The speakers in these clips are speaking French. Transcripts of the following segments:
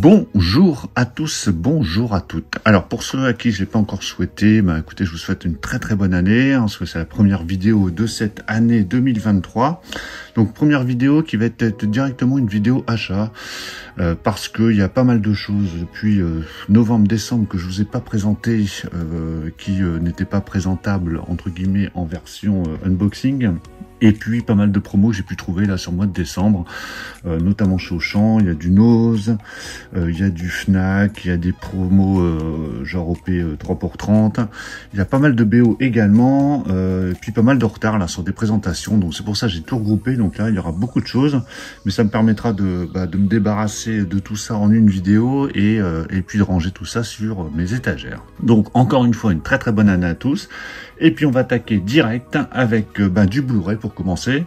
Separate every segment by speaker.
Speaker 1: Bonjour à tous, bonjour à toutes. Alors pour ceux à qui je l'ai pas encore souhaité, écoutez, je vous souhaite une très bonne année, parce que c'est la première vidéo de cette année 2023. Donc première vidéo qui va être directement une vidéo achat, parce qu'il y a pas mal de choses depuis novembre-décembre que je vous ai pas présenté, qui n'étaient pas présentables entre guillemets en version unboxing. Et puis pas mal de promos que j'ai pu trouver là sur le mois de décembre, notamment chez Auchan. Il y a du Nose, il y a du Fnac, il y a des promos genre OP 3 pour 30. Il y a pas mal de BO également, et puis pas mal de retard là sur des présentations. Donc c'est pour ça que j'ai tout regroupé. Donc là il y aura beaucoup de choses, mais ça me permettra de me débarrasser de tout ça en une vidéo et puis de ranger tout ça sur mes étagères. Donc encore une fois une très bonne année à tous. Et puis on va attaquer direct avec du Blu-ray pour commencer,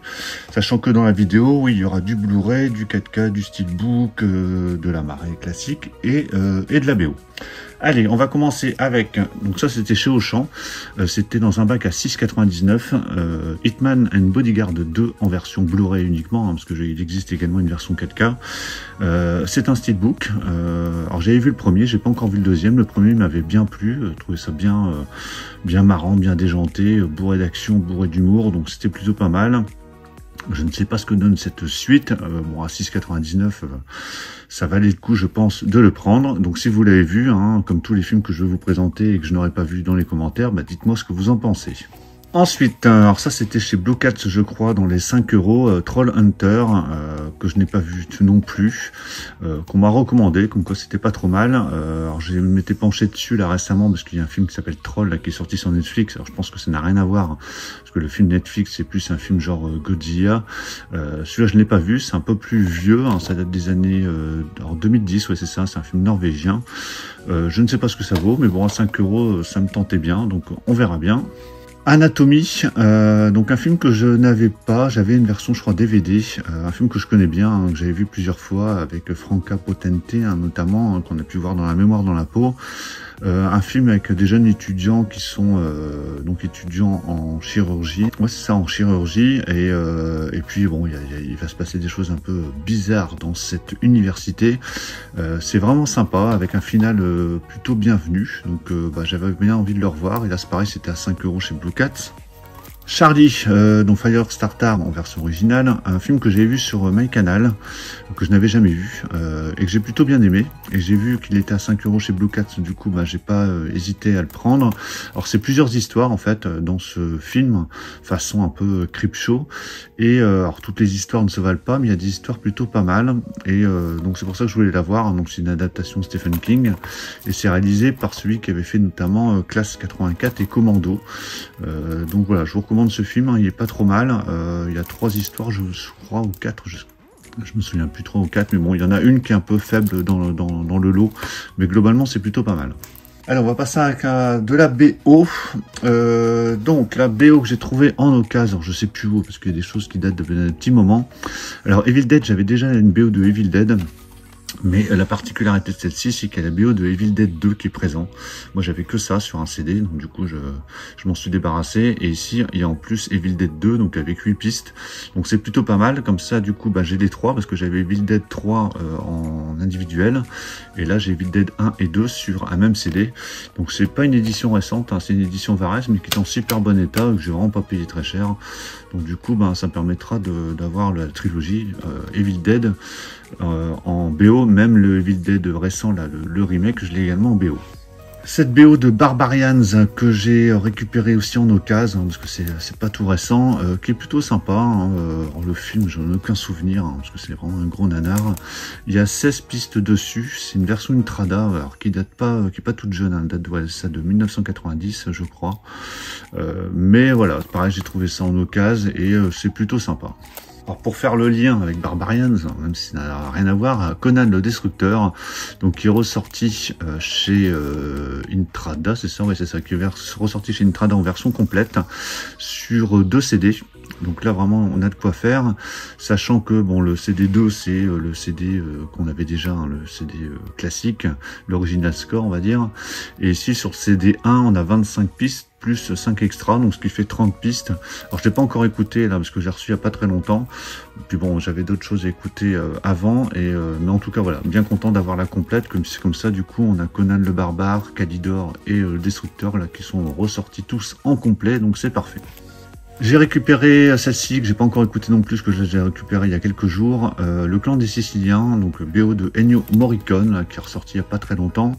Speaker 1: sachant que dans la vidéo, oui, il y aura du Blu-ray, du 4K, du Steelbook, de la marée classique et de la BO. Allez, on va commencer avec, donc ça c'était chez Auchan, c'était dans un bac à 6,99, Hitman and Bodyguard 2 en version Blu-ray uniquement, parce qu'il existe également une version 4K. C'est un Steelbook, alors j'avais vu le premier, j'ai pas encore vu le deuxième, le premier m'avait bien plu, je trouvais ça bien marrant, bien déjanté, bourré d'action, bourré d'humour, donc c'était plutôt pas mal. Je ne sais pas ce que donne cette suite, bon à 6,99, ça valait le coup je pense de le prendre, donc si vous l'avez vu, comme tous les films que je vais vous présenter et que je n'aurais pas vu dans les commentaires, dites-moi ce que vous en pensez. Ensuite, alors ça c'était chez Blue Cats je crois, dans les 5 €, Troll Hunter, que je n'ai pas vu non plus, qu'on m'a recommandé, comme quoi c'était pas trop mal. Alors je m'étais penché dessus là récemment, parce qu'il y a un film qui s'appelle Troll là, qui est sorti sur Netflix, alors je pense que ça n'a rien à voir, parce que le film Netflix c'est plus un film genre Godzilla. Celui-là je ne l'ai pas vu, c'est un peu plus vieux, ça date des années 2010, ouais c'est ça, c'est un film norvégien. Je ne sais pas ce que ça vaut, mais bon à 5 € ça me tentait bien, donc on verra bien. Anatomie, donc un film que je n'avais pas, j'avais une version je crois DVD, un film que je connais bien, que j'avais vu plusieurs fois avec Franka Potente notamment, qu'on a pu voir dans La mémoire dans la peau. Un film avec des jeunes étudiants qui sont donc étudiants en chirurgie. Ouais, c'est ça, en chirurgie. Et puis bon, il va se passer des choses un peu bizarres dans cette université. C'est vraiment sympa, avec un final plutôt bienvenu. Donc j'avais bien envie de le revoir. Et là, c'est pareil, c'était à 5 € chez Blue Cats. Charlie, donc Firestarter en version originale, un film que j'ai vu sur MyCanal, que je n'avais jamais vu, et que j'ai plutôt bien aimé, et j'ai vu qu'il était à 5 € chez Blue Cats, du coup j'ai pas hésité à le prendre. Alors c'est plusieurs histoires en fait dans ce film, façon un peu Creepshow, et alors toutes les histoires ne se valent pas, mais il y a des histoires plutôt pas mal, et donc c'est pour ça que je voulais la voir. Donc c'est une adaptation de Stephen King, et c'est réalisé par celui qui avait fait notamment Classe 84 et Commando. Donc voilà, je vous recommande ce film, il est pas trop mal. Il y a 3 histoires, je crois, ou 4, je me souviens plus 3 ou 4, mais bon, il y en a une qui est un peu faible dans le lot, mais globalement c'est plutôt pas mal. Alors on va passer à de la BO. Donc la BO que j'ai trouvée en occasion, je sais plus où, parce qu'il y a des choses qui datent de petits moments. Alors Evil Dead, j'avais déjà une BO de Evil Dead, mais la particularité de celle-ci, c'est qu'il y a la BO de Evil Dead 2 qui est présent. Moi, j'avais que ça sur un CD, donc du coup, je m'en suis débarrassé. Et ici, il y a en plus Evil Dead 2, donc avec 8 pistes. Donc c'est plutôt pas mal. Comme ça, du coup, j'ai les 3, parce que j'avais Evil Dead 3 en individuel. Et là, j'ai Evil Dead 1 et 2 sur un même CD. Donc c'est pas une édition récente, c'est une édition Varese, mais qui est en super bon état, et que j'ai vraiment pas payé très cher. Donc du coup, ça me permettra d'avoir la trilogie Evil Dead en BO, même le Evil Dead récent, là, le remake, je l'ai également en BO. Cette BO de Barbarians que j'ai récupéré aussi en occasion, parce que c'est pas tout récent, qui est plutôt sympa. Le film, j'en ai aucun souvenir, parce que c'est vraiment un gros nanar. Il y a 16 pistes dessus, c'est une version Intrada, alors qui est pas toute jeune, date de 1990, je crois. Mais voilà, pareil, j'ai trouvé ça en occasion et c'est plutôt sympa. Alors pour faire le lien avec Barbarians, même si ça n'a rien à voir, Conan le Destructeur, donc qui est ressorti chez Intrada, c'est ça, ouais c'est ça, qui est ressorti chez Intrada en version complète, sur 2 CD. Donc là, vraiment, on a de quoi faire, sachant que bon, le CD2, c'est le CD qu'on avait déjà, hein, le CD classique, l'original score, on va dire. Et ici, sur CD1, on a 25 pistes, plus 5 extras, donc ce qui fait 30 pistes. Alors, je l'ai pas encore écouté, là, parce que j'ai reçu il n'y a pas très longtemps. Puis bon, j'avais d'autres choses à écouter avant, mais en tout cas, voilà, bien content d'avoir la complète, comme ça, du coup, on a Conan le Barbare, Kalidor et le Destructeur, là, qui sont ressortis tous en complet, donc c'est parfait. J'ai récupéré celle-ci, que j'ai pas encore écouté non plus, que j'ai récupéré il y a quelques jours, le Clan des Siciliens, donc le BO de Ennio Morricone, là, qui est ressorti il y a pas très longtemps.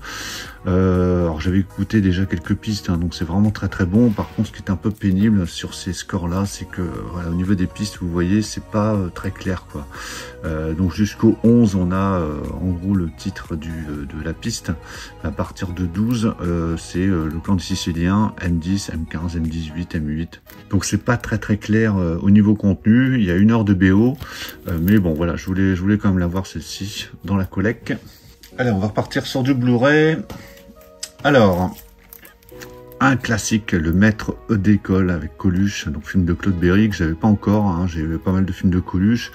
Speaker 1: Alors j'avais écouté déjà quelques pistes, hein, donc c'est vraiment très très bon. Par contre, ce qui est un peu pénible sur ces scores-là, c'est que voilà, au niveau des pistes, vous voyez, c'est pas très clair, quoi. Donc jusqu'au 11, on a en gros le titre de la piste. À partir de 12, c'est le Clan des Siciliens, M10, M15, M18, M8. Donc c'est pas très très clair au niveau contenu. Il y a 1 heure de BO, mais bon voilà, je voulais quand même l'avoir celle-ci dans la collecte. Allez, on va repartir sur du Blu-ray. Alors, un classique, Le Maître d'école avec Coluche, donc film de Claude Berry que j'avais pas encore, hein, j'ai pas mal de films de Coluche,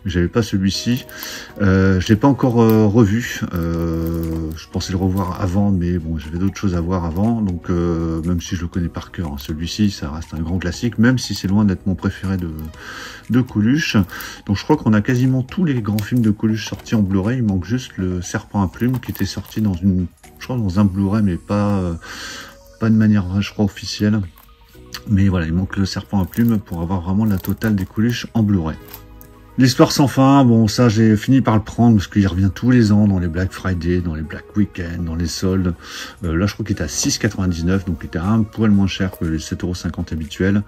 Speaker 1: mais j'avais pas celui-ci. Je l'ai pas encore revu, je pensais le revoir avant, mais bon, j'avais d'autres choses à voir avant, donc même si je le connais par cœur, hein, celui-ci, ça reste un grand classique, même si c'est loin d'être mon préféré de Coluche. Donc je crois qu'on a quasiment tous les grands films de Coluche sortis en Blu-ray, il manque juste Le Serpent à plumes qui était sorti dans je crois dans un Blu-ray, mais pas de manière, je crois, officielle. Mais voilà, il manque Le Serpent à plumes pour avoir vraiment la totale des Coluche en Blu-ray. L'Histoire sans fin, bon ça j'ai fini par le prendre parce qu'il revient tous les ans dans les Black Friday, dans les Black Weekend, dans les soldes. Là je crois qu'il était à 6,99, donc il était un poil moins cher que les 7,50 € habituels.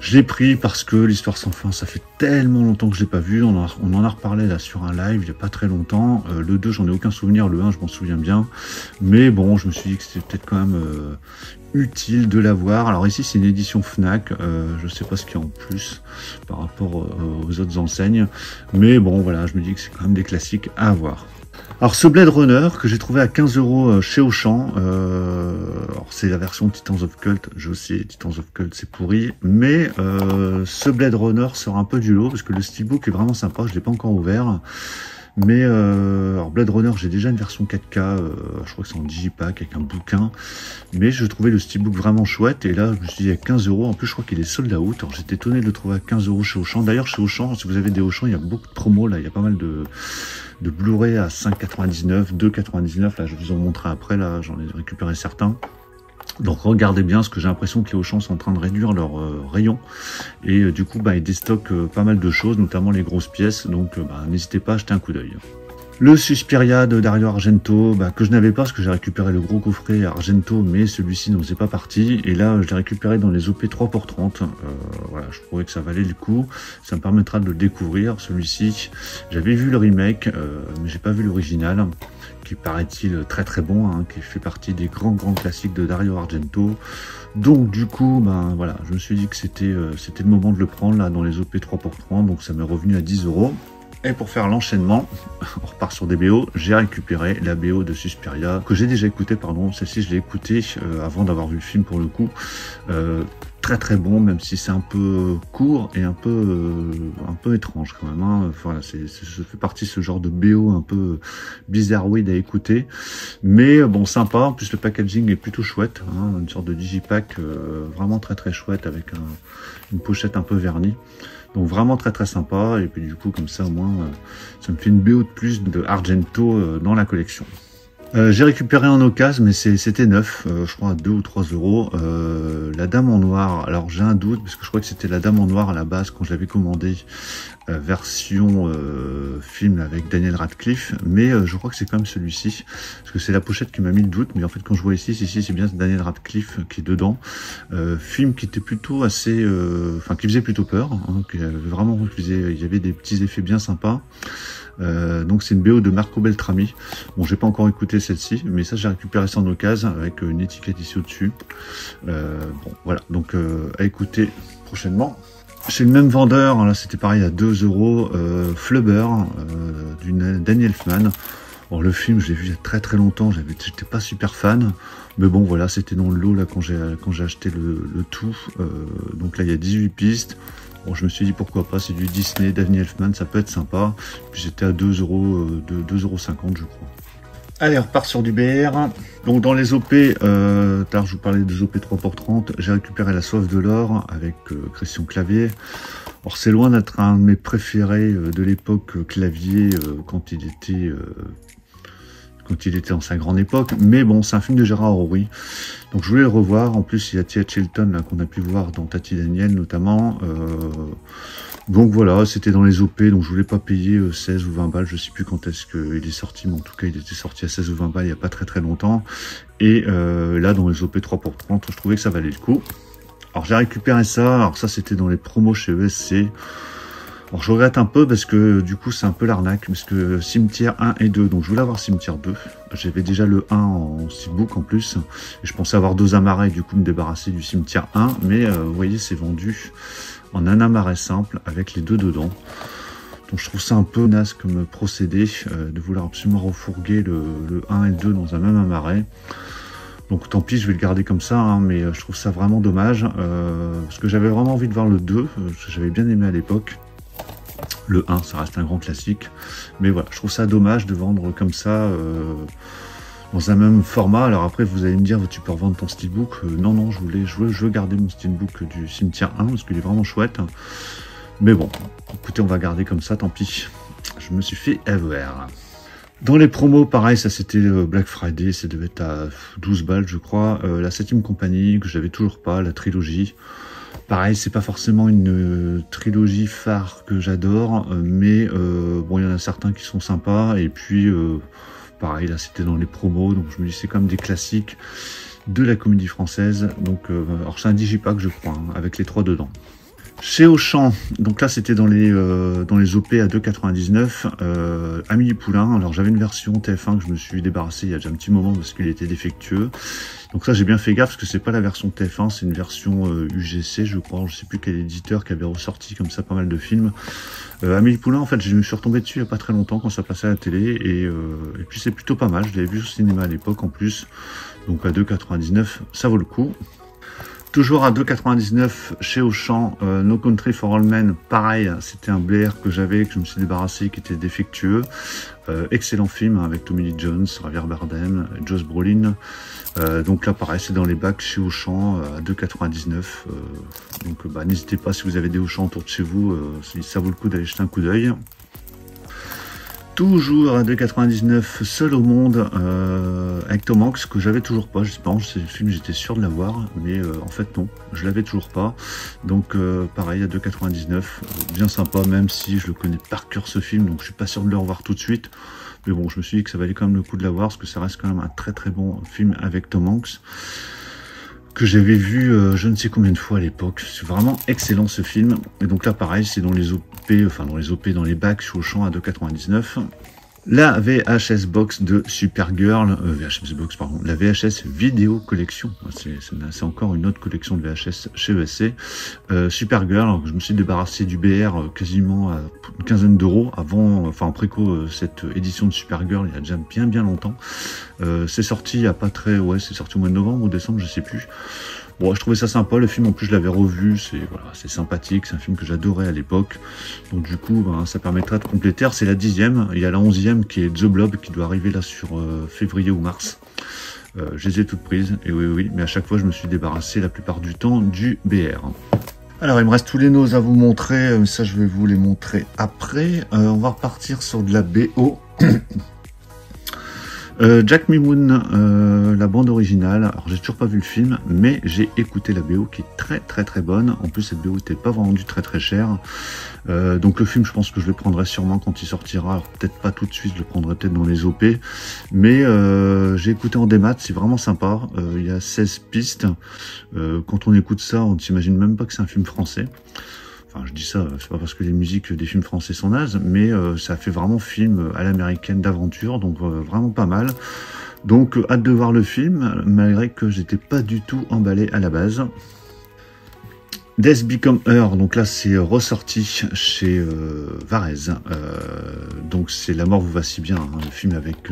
Speaker 1: Je l'ai pris parce que l'Histoire sans fin, ça fait tellement longtemps que je l'ai pas vu. On en a reparlé là sur un live il y a pas très longtemps. Le 2 j'en ai aucun souvenir, le 1 je m'en souviens bien. Mais bon, je me suis dit que c'était peut-être quand même utile de l'avoir. Alors ici c'est une édition Fnac, je sais pas ce qu'il y a en plus par rapport aux autres enseignes, mais bon voilà, je me dis que c'est quand même des classiques à avoir. Alors ce Blade Runner que j'ai trouvé à 15 € chez Auchan, alors c'est la version Titans of Cult, je sais, Titans of Cult c'est pourri, mais ce Blade Runner sort un peu du lot parce que le steelbook est vraiment sympa, je l'ai pas encore ouvert. Mais alors Blade Runner, j'ai déjà une version 4K, je crois que c'est en digipack avec un bouquin, mais je trouvais le steelbook vraiment chouette, et là je me suis dit à 15 €, en plus je crois qu'il est sold out, alors j'étais étonné de le trouver à 15 € chez Auchan. D'ailleurs chez Auchan, si vous avez des Auchan, il y a beaucoup de promos là, il y a pas mal de Blu-ray à 5,99, 2,99, là je vous en montrerai après, là j'en ai récupéré certains. Donc regardez bien, parce que j'ai l'impression que les Auchan sont en train de réduire leur rayon, et du coup ils déstockent pas mal de choses, notamment les grosses pièces, donc n'hésitez pas à jeter un coup d'œil. Le Suspiria de Dario Argento, que je n'avais pas parce que j'ai récupéré le gros coffret Argento, mais celui-ci n'en faisait pas partie. Et là, je l'ai récupéré dans les OP 3 pour 30. Voilà, je trouvais que ça valait le coup. Ça me permettra de le découvrir, celui-ci. J'avais vu le remake, mais j'ai pas vu l'original, qui paraît-il très très bon, hein, qui fait partie des grands classiques de Dario Argento. Donc du coup, voilà, je me suis dit que c'était le moment de le prendre là dans les OP 3 pour 30, donc ça m'est revenu à 10 €. Et pour faire l'enchaînement, on repart sur des BO, j'ai récupéré la BO de Suspiria, que j'ai déjà écouté, pardon, celle-ci je l'ai écoutée avant d'avoir vu le film pour le coup. Très très bon, même si c'est un peu court et un peu étrange quand même, hein. Voilà, ça fait partie de ce genre de BO un peu bizarroïde à écouter, mais bon, sympa. En plus le packaging est plutôt chouette, hein, une sorte de digipack vraiment très très chouette avec une pochette un peu vernie. Donc vraiment très très sympa, et puis du coup comme ça au moins ça me fait une BO de plus de Argento dans la collection. J'ai récupéré en occasion, mais c'était neuf, je crois à 2 ou 3 €, la Dame en Noir. Alors j'ai un doute, parce que je crois que c'était la Dame en Noir à la base quand je l'avais commandé, version film avec Daniel Radcliffe, mais je crois que c'est quand même celui-ci, parce que c'est la pochette qui m'a mis le doute, mais en fait quand je vois ici c'est bien Daniel Radcliffe qui est dedans. Film qui était plutôt assez, qui faisait plutôt peur, hein, qui avait vraiment, il y avait des petits effets bien sympas. Donc c'est une BO de Marco Beltrami. Bon, j'ai pas encore écouté celle-ci, mais ça j'ai récupéré ça en occasion avec une étiquette ici au-dessus. Bon voilà, donc à écouter prochainement. Chez le même vendeur, là c'était pareil à 2 €, Flubber du Danny Elfman. Bon, le film je l'ai vu il y a très très longtemps, j'étais pas super fan, mais bon voilà, c'était dans le lot là quand j'ai acheté le tout. Donc là il y a 18 pistes. Bon, je me suis dit pourquoi pas, c'est du Disney, Danny Elfman, ça peut être sympa. Puis j'étais à 2 euros, 2,50 € je crois. Allez, on repart sur du BR. Donc dans les OP, tard je vous parlais des OP 3x30, j'ai récupéré La Soif de l'Or avec Christian Clavier. Alors c'est loin d'être un de mes préférés de l'époque Clavier quand il était en sa grande époque, mais bon, c'est un film de Gérard Horry, donc je voulais le revoir. En plus, il y a Tia Chilton qu'on a pu voir dans Tati Daniel notamment. Donc voilà, c'était dans les OP, donc je voulais pas payer 16 ou 20 balles, je sais plus quand est-ce qu'il est sorti, mais en tout cas il était sorti à 16 ou 20 balles il y a pas très longtemps. Et là, dans les OP 3x30, je trouvais que ça valait le coup. Alors j'ai récupéré ça, alors ça c'était dans les promos chez ESC. Alors je regrette un peu parce que du coup c'est un peu l'arnaque, parce que Cimetière 1 et 2, donc je voulais avoir Cimetière 2, j'avais déjà le 1 en steelbook en plus, et je pensais avoir 2 amarrets, du coup me débarrasser du Cimetière 1, mais vous voyez c'est vendu en un amarret simple avec les 2 dedans. Donc je trouve ça un peu naze comme procédé, de vouloir absolument refourguer le 1 et le 2 dans un même amarret. Donc tant pis, je vais le garder comme ça, hein, mais je trouve ça vraiment dommage, parce que j'avais vraiment envie de voir le 2, que j'avais bien aimé à l'époque. Le 1, ça reste un grand classique. Mais voilà, je trouve ça dommage de vendre comme ça, dans un même format. Alors après, vous allez me dire, tu peux revendre ton steelbook. Non, je veux garder mon steelbook du Cimetière 1, parce qu'il est vraiment chouette. Mais bon, écoutez, on va garder comme ça, tant pis. Je me suis fait avoir. Dans les promos, pareil, ça c'était Black Friday, ça devait être à 12 balles, je crois. La 7e compagnie, que j'avais toujours pas, la trilogie. Pareil, c'est pas forcément une trilogie phare que j'adore, mais bon, il y en a certains qui sont sympas, et puis pareil, là c'était dans les promos, donc je me dis c'est comme des classiques de la comédie française, donc alors c'est un digipack je crois, hein, avec les 3 dedans. Chez Auchan, donc là c'était dans les OP à 2,99, Amélie Poulain. Alors j'avais une version TF1 que je me suis débarrassé il y a déjà un petit moment parce qu'il était défectueux. Donc ça j'ai bien fait gaffe parce que c'est pas la version TF1, c'est une version UGC je crois, je sais plus quel éditeur qui avait ressorti comme ça pas mal de films. Amélie Poulain en fait je me suis retombé dessus il y a pas très longtemps quand ça passait à la télé et puis c'est plutôt pas mal, je l'avais vu au cinéma à l'époque en plus, donc à 2,99 ça vaut le coup. Toujours à 2,99 chez Auchan, No Country for All Men, pareil, c'était un BR que j'avais, que je me suis débarrassé, qui était défectueux. Excellent film avec Tommy Lee Jones, Javier Bardem, Josh Brolin. Donc là, pareil, c'est dans les bacs chez Auchan à 2,99. Donc bah, n'hésitez pas si vous avez des Auchan autour de chez vous, ça vaut le coup d'aller jeter un coup d'œil. Toujours à 2,99, Seul au monde, avec Tom Hanks, que j'avais toujours pas. Je sais pas, c'est le film, j'étais sûr de l'avoir, mais en fait non, je l'avais toujours pas. Donc pareil, à 2,99, bien sympa, même si je le connais par cœur ce film, donc je suis pas sûr de le revoir tout de suite. Mais bon, je me suis dit que ça valait quand même le coup de l'avoir, parce que ça reste quand même un très bon film avec Tom Hanks, que j'avais vu je ne sais combien de fois à l'époque. C'est vraiment excellent ce film. Et donc là pareil, c'est dans les OP, dans les bacs chez Auchan à 2,99. La VHS box de Supergirl, la VHS vidéo collection, c'est encore une autre collection de VHS chez ESC. Supergirl, je me suis débarrassé du BR quasiment à une quinzaine d'euros avant, en préco cette édition de Supergirl il y a déjà bien longtemps. C'est sorti il y a pas très, c'est sorti au mois de novembre ou décembre, je sais plus. Bon, je trouvais ça sympa, le film en plus je l'avais revu, c'est sympathique, c'est un film que j'adorais à l'époque. Donc du coup, ça permettra de compléter. C'est la 10e, il y a la 11e qui est The Blob qui doit arriver là sur février ou mars. Je les ai toutes prises, et oui, mais à chaque fois je me suis débarrassé la plupart du temps du BR. Alors il me reste tous les nos à vous montrer, ça je vais vous les montrer après. On va repartir sur de la BO. Jack Mimoun, la bande originale. Alors j'ai toujours pas vu le film, mais j'ai écouté la BO qui est très bonne. En plus cette BO n'était pas vendue très cher. Donc le film, je pense que je le prendrai sûrement quand il sortira. Alors peut-être pas tout de suite, je le prendrai peut-être dans les OP. Mais j'ai écouté en démat, c'est vraiment sympa. Il y a 16 pistes. Quand on écoute ça, on ne s'imagine même pas que c'est un film français. Enfin, je dis ça, c'est pas parce que les musiques des films français sont nazes, mais ça fait vraiment film à l'américaine d'aventure, donc vraiment pas mal. Donc hâte de voir le film, malgré que j'étais pas du tout emballé à la base. Death Become Her, donc là c'est ressorti chez Varese, donc c'est La mort vous va si bien, hein, le film avec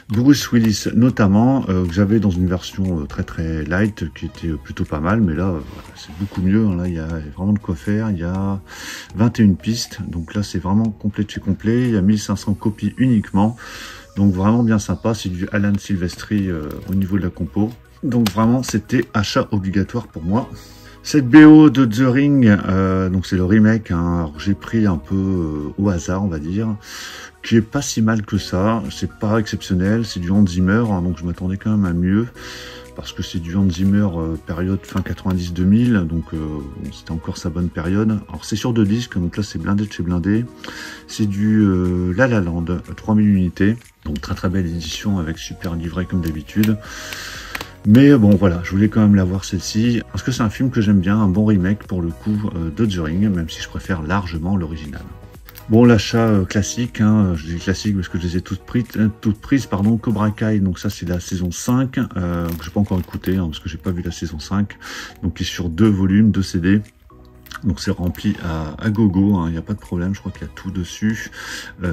Speaker 1: Bruce Willis notamment, que j'avais dans une version très très light, qui était plutôt pas mal, mais là, c'est beaucoup mieux. Là, il y a vraiment de quoi faire. Il y a 21 pistes, donc là, c'est vraiment complet de chez complet. Il y a 1500 copies uniquement, donc vraiment bien sympa. C'est du Alan Silvestri au niveau de la compo. Donc vraiment, c'était achat obligatoire pour moi. Cette BO de The Ring, donc c'est le remake, hein, j'ai pris un peu au hasard, on va dire, qui est pas si mal que ça, c'est pas exceptionnel, c'est du Hans Zimmer, hein, donc je m'attendais quand même à mieux, parce que c'est du Hans Zimmer période fin 90-2000, donc c'était encore sa bonne période. Alors c'est sur 2 disques, donc là c'est blindé de chez blindé, c'est du La La Land, 3000 unités, donc très très belle édition avec super livret comme d'habitude. Mais bon voilà, je voulais quand même l'avoir celle-ci, parce que c'est un film que j'aime bien, un bon remake pour le coup de The Ring, même si je préfère largement l'original. Bon, l'achat classique, hein, je dis classique parce que je les ai toutes prises, pardon, Cobra Kai, donc ça c'est la saison 5, que j'ai pas encore écouté, hein, parce que j'ai pas vu la saison 5, donc qui est sur 2 volumes, 2 CD. Donc c'est rempli à gogo, il n'y a pas de problème, je crois qu'il y a tout dessus.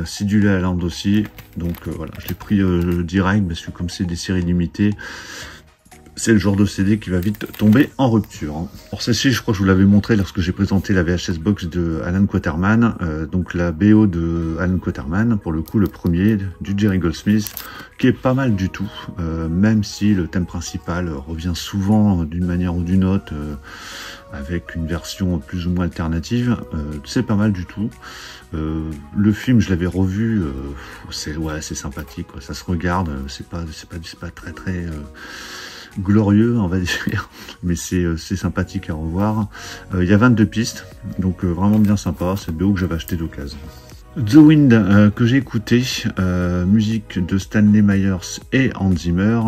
Speaker 1: C'est du La La Land aussi, donc voilà, je l'ai pris direct, parce que comme c'est des séries limitées, c'est le genre de CD qui va vite tomber en rupture. Alors celle-ci, je crois que je vous l'avais montré lorsque j'ai présenté la VHS Box de Alan Quaterman. Donc la BO de Alan Quaterman, pour le coup le premier, du Jerry Goldsmith, qui est pas mal du tout. Même si le thème principal revient souvent d'une manière ou d'une autre, avec une version plus ou moins alternative, c'est pas mal du tout. Le film, je l'avais revu, c'est sympathique, quoi. Ça se regarde, c'est pas très très glorieux, on va dire, mais c'est sympathique à revoir. Il y a 22 pistes, donc vraiment bien sympa. C'est le BO que j'avais acheté d'occasion. The Wind, que j'ai écouté, musique de Stanley Myers et Hans Zimmer.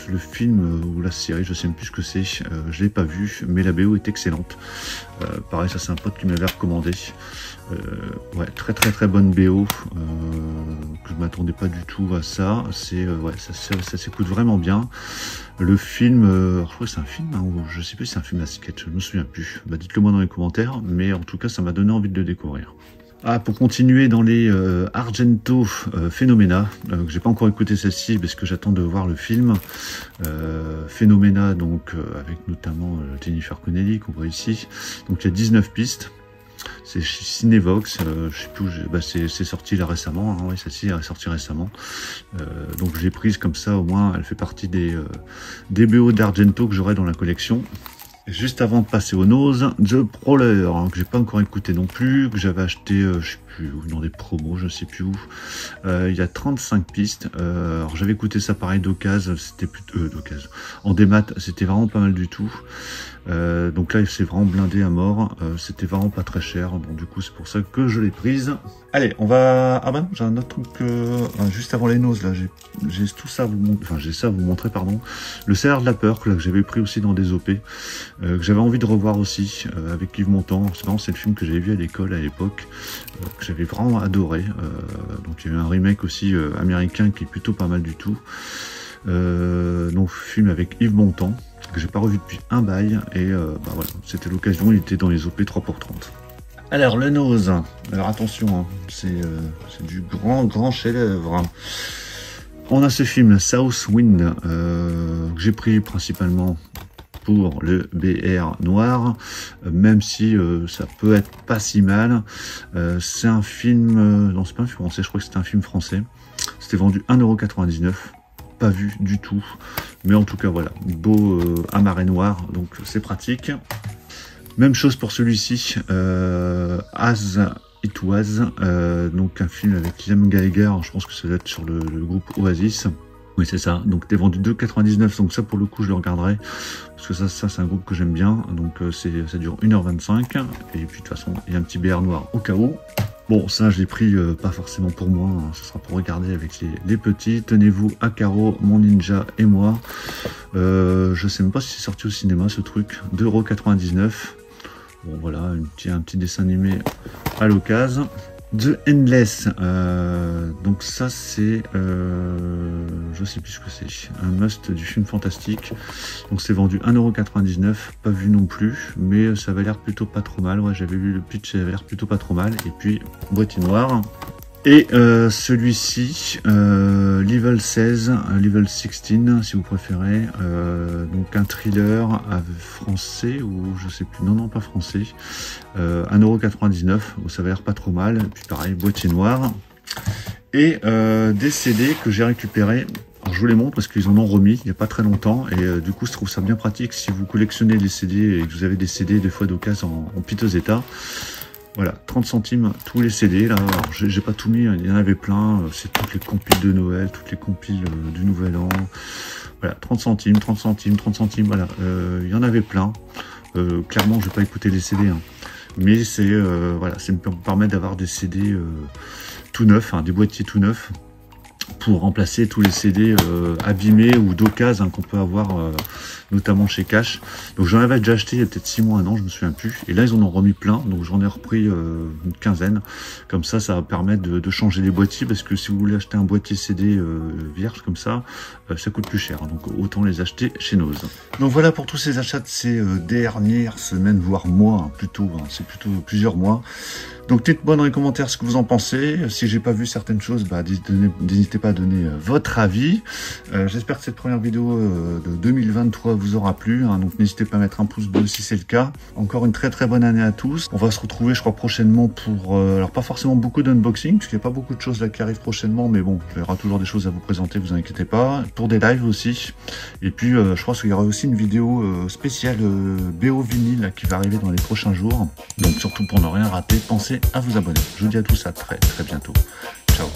Speaker 1: Le film ou la série, je sais même plus ce que c'est, je l'ai pas vu, mais la BO est excellente. Pareil, ça c'est un pote qui m'avait recommandé. Ouais, très très très bonne BO, que je m'attendais pas du tout à ça. C'est ouais, ça s'écoute vraiment bien. Le film, je crois que c'est un film, hein, ou je sais plus si c'est un film à sketch, je me souviens plus. Bah, dites-le moi dans les commentaires, mais en tout cas ça m'a donné envie de le découvrir. Ah, pour continuer dans les Argento Phenomena, que j'ai pas encore écouté celle-ci parce que j'attends de voir le film. Phenomena, donc avec notamment Jennifer Connelly qu'on voit ici. Donc il y a 19 pistes. C'est chez Cinevox, je sais plus où c'est sorti là récemment, hein, oui, celle-ci est sortie récemment. Donc je l'ai prise comme ça, au moins elle fait partie des BO d'Argento que j'aurai dans la collection. Juste avant de passer aux noses, The Prowler, hein, que j'ai pas encore écouté non plus, que j'avais acheté, je sais plus où, dans des promos, je sais plus où. Il y a 35 pistes. Alors j'avais écouté ça pareil d'occasion, c'était plutôt d'occasion. En démat, c'était vraiment pas mal du tout. Donc là, c'est vraiment blindé à mort. C'était vraiment pas très cher. Donc du coup, c'est pour ça que je l'ai prise. Allez, on va... Ah bah non, j'ai un autre truc juste avant les noses, là. J'ai tout ça à vous montrer. Enfin, j'ai ça à vous montrer, pardon. Le Salaire de la peur, que j'avais pris aussi dans des OP. Que j'avais envie de revoir aussi, avec Yves Montand. C'est le film que j'avais vu à l'école à l'époque. Que j'avais vraiment adoré. Donc il y a eu un remake aussi américain qui est plutôt pas mal du tout. Donc film avec Yves Montand, que j'ai pas revu depuis un bail, et bah voilà, c'était l'occasion, il était dans les OP 3 pour 30. Alors le nose, alors attention, hein, c'est du grand chef-d'œuvre. Hein. On a ce film South Wind, que j'ai pris principalement pour le BR noir, même si ça peut être pas si mal. C'est un film, non c'est pas un film français, je crois que c'était un film français. C'était vendu 1,99 €. Pas vu du tout, mais en tout cas voilà, beau à marée noire, donc c'est pratique. Même chose pour celui-ci, As It Was, donc un film avec Liam Gallagher, je pense que ça doit être sur le groupe Oasis. Oui c'est ça, donc t'es vendu 2,99 €, donc ça pour le coup je le regarderai, parce que ça c'est un groupe que j'aime bien, donc ça dure 1h25, et puis de toute façon il y a un petit BR noir au cas où. Bon, ça, je l'ai pris pas forcément pour moi, hein, ce sera pour regarder avec les petits. Tenez-vous à carreau, mon ninja et moi. Je sais même pas si c'est sorti au cinéma, ce truc. 2,99 €. Bon, voilà, un petit dessin animé à l'occasion. The Endless, donc ça c'est, je sais plus ce que c'est, un must du film fantastique. Donc c'est vendu 1,99 €, pas vu non plus, mais ça avait l'air plutôt pas trop mal. Ouais, j'avais vu le pitch, ça avait l'air plutôt pas trop mal. Et puis boîtier noire. Et celui-ci, Level 16, Level 16 si vous préférez, donc un thriller français ou je sais plus, non pas français, 1,99 €, ça va l'air pas trop mal, et puis pareil, boîtier noir, et des CD que j'ai récupérés. Alors je vous les montre parce qu'ils en ont remis il n'y a pas très longtemps, et du coup je trouve ça bien pratique si vous collectionnez les CD et que vous avez des CD des fois d'occasion en piteux état. Voilà, 30 centimes tous les CD, là, j'ai pas tout mis, il y en avait plein, c'est toutes les compiles de Noël, toutes les compiles du Nouvel An, voilà, 30 centimes, 30 centimes, 30 centimes, voilà, il y en avait plein, clairement je vais pas écouter les CD, hein, mais c'est, voilà, ça me permet d'avoir des CD tout neufs, hein, des boîtiers tout neufs, pour remplacer tous les CD abîmés ou d'occasion qu'on peut avoir notamment chez Cash. Donc j'en avais déjà acheté il y a peut-être 6 mois, un an, je me souviens plus, et là ils en ont remis plein, donc j'en ai repris une quinzaine. Comme ça va permettre de changer les boîtiers, parce que si vous voulez acheter un boîtier CD vierge comme ça, ça coûte plus cher, donc autant les acheter chez Noz. Donc voilà pour tous ces achats de ces dernières semaines, voire mois, hein, plutôt, hein, c'est plutôt plusieurs mois. Donc dites-moi dans les commentaires ce que vous en pensez. Si j'ai pas vu certaines choses, bah, n'hésitez pas à donner votre avis. J'espère que cette première vidéo de 2023 vous aura plu, hein, donc n'hésitez pas à mettre un pouce bleu si c'est le cas. Encore une très bonne année à tous. On va se retrouver je crois prochainement pour, alors pas forcément beaucoup d'unboxing, parce qu'il n'y a pas beaucoup de choses là qui arrivent prochainement, mais bon, il y aura toujours des choses à vous présenter, vous inquiétez pas. Pour des lives aussi. Et puis je pense qu'il y aura aussi une vidéo spéciale BO vinyle là, qui va arriver dans les prochains jours. Donc surtout pour ne rien rater, pensez à vous abonner. Je vous dis à tous à très bientôt. Ciao.